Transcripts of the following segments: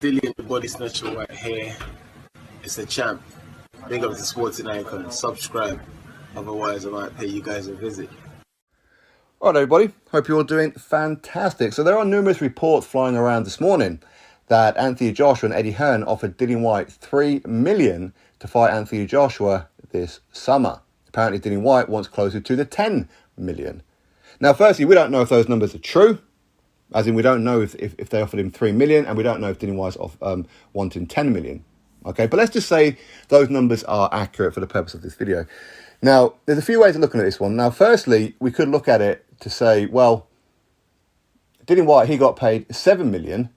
Dillian the Body Snatcher right here. It's a champ. Big up to Sporting Icon. Subscribe. Otherwise, I might pay you guys a visit. Alright everybody, hope you're all doing fantastic. So there are numerous reports flying around this morning that Anthony Joshua and Eddie Hearn offered Dillian Whyte $3 million to fight Anthony Joshua this summer. Apparently Dillian Whyte wants closer to the $10 million. Now firstly, we don't know if those numbers are true, as in we don't know if they offered him $3 million, and we don't know if Dillian Whyte's wanting $10 million. Okay, but let's just say those numbers are accurate for the purpose of this video. Now, there's a few ways of looking at this one. Now, firstly, we could look at it to say, well, Dillian Whyte, he got paid $7 million,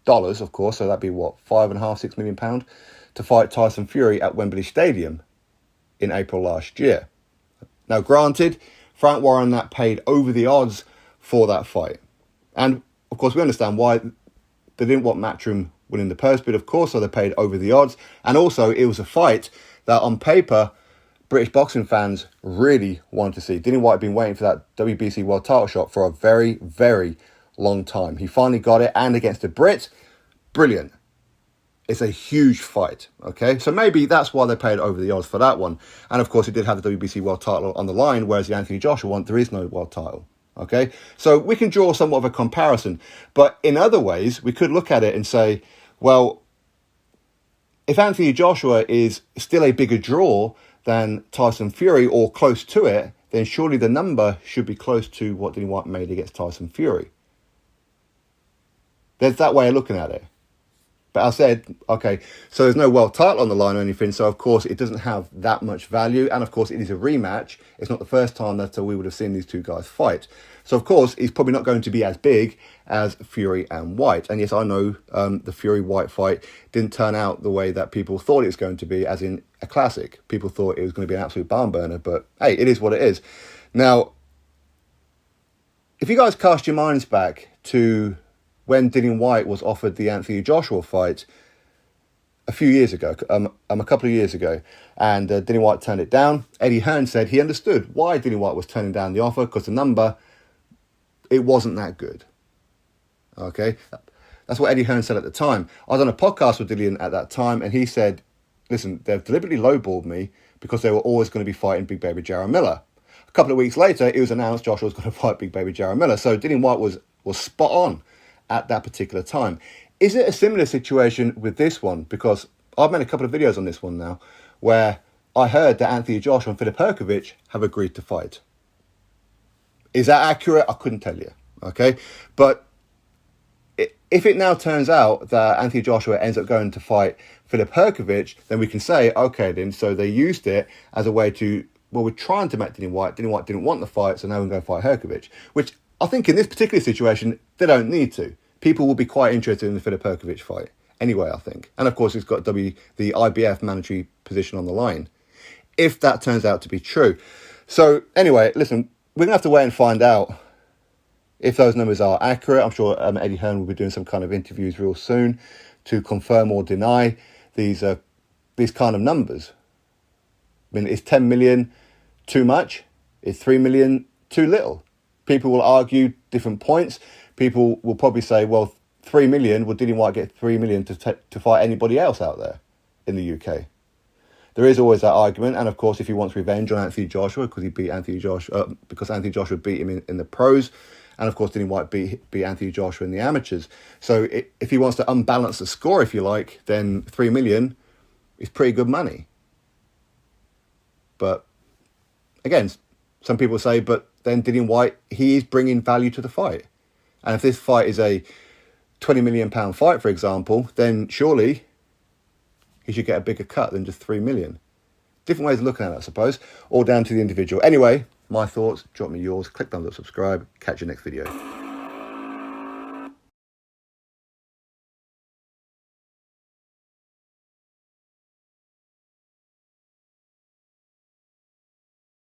of course, so that'd be what, £5.5, £6 million to fight Tyson Fury at Wembley Stadium in April last year. Now, granted, Frank Warren that paid over the odds for that fight. And, of course, we understand why they didn't want Matchroom winning the purse bid, of course, so they paid over the odds. And also, it was a fight that, on paper, British boxing fans really wanted to see. Dillian Whyte had been waiting for that WBC world title shot for a very, very long time. He finally got it, and against a Brit, brilliant. It's a huge fight, okay? So maybe that's why they paid over the odds for that one. And, of course, he did have the WBC world title on the line, whereas the Anthony Joshua one, there is no world title. Okay, so we can draw somewhat of a comparison, but in other ways, we could look at it and say, well, if Anthony Joshua is still a bigger draw than Tyson Fury or close to it, then surely the number should be close to what Dillian Whyte made against Tyson Fury. There's that way of looking at it. But I said, okay, so there's no world title on the line or anything, so of course it doesn't have that much value, and of course it is a rematch. It's not the first time that we would have seen these two guys fight. So of course he's probably not going to be as big as Fury and Whyte. And yes, I know the Fury-Whyte fight didn't turn out the way that people thought it was going to be, as in a classic. People thought it was going to be an absolute barn burner, but hey, it is what it is. Now, if you guys cast your minds back to when Dillian Whyte was offered the Anthony Joshua fight a few years ago, a couple of years ago, and Dillian Whyte turned it down. Eddie Hearn said he understood why Dillian Whyte was turning down the offer, because the number, it wasn't that good. Okay, that's what Eddie Hearn said at the time. I was on a podcast with Dillian at that time, and he said, listen, they've deliberately lowballed me because they were always going to be fighting Big Baby Jarrell Miller. A couple of weeks later, it was announced Joshua was going to fight Big Baby Jarrell Miller. So Dillian Whyte was spot on at that particular time. Is it a similar situation with this one? Because I've made a couple of videos on this one now where I heard that Anthony Joshua and Filip Hrgović have agreed to fight. Is that accurate? I couldn't tell you. Okay, but if it now turns out that Anthony Joshua ends up going to fight Filip Hrgović, then we can say, okay, then so they used it as a way to, well, we're trying to make Dillian Whyte. Dillian Whyte didn't want the fight, so now we're going to fight Hrgović, which I think in this particular situation, they don't need to. People will be quite interested in the Filip Hrgović fight anyway, I think. And of course, he's got the IBF mandatory position on the line, if that turns out to be true. So anyway, listen, we're going to have to wait and find out if those numbers are accurate. I'm sure Eddie Hearn will be doing some kind of interviews real soon to confirm or deny these kind of numbers. I mean, is 10 million too much? Is 3 million too little? People will argue different points. People will probably say, well, 3 million, will Dillian Whyte get 3 million to fight anybody else out there in the UK? There is always that argument, and of course, if he wants revenge on Anthony Joshua because he beat Anthony Joshua, because Anthony Joshua beat him in the pros, and of course, Dillian Whyte beat Anthony Joshua in the amateurs. So if he wants to unbalance the score, if you like, then 3 million is pretty good money. But again, some people say, but then Dillian Whyte, he is bringing value to the fight. And if this fight is a £20 million fight, for example, then surely he should get a bigger cut than just 3 million. Different ways of looking at it, I suppose, all down to the individual. Anyway, my thoughts, drop me yours, click thumbs up, subscribe, catch you next video.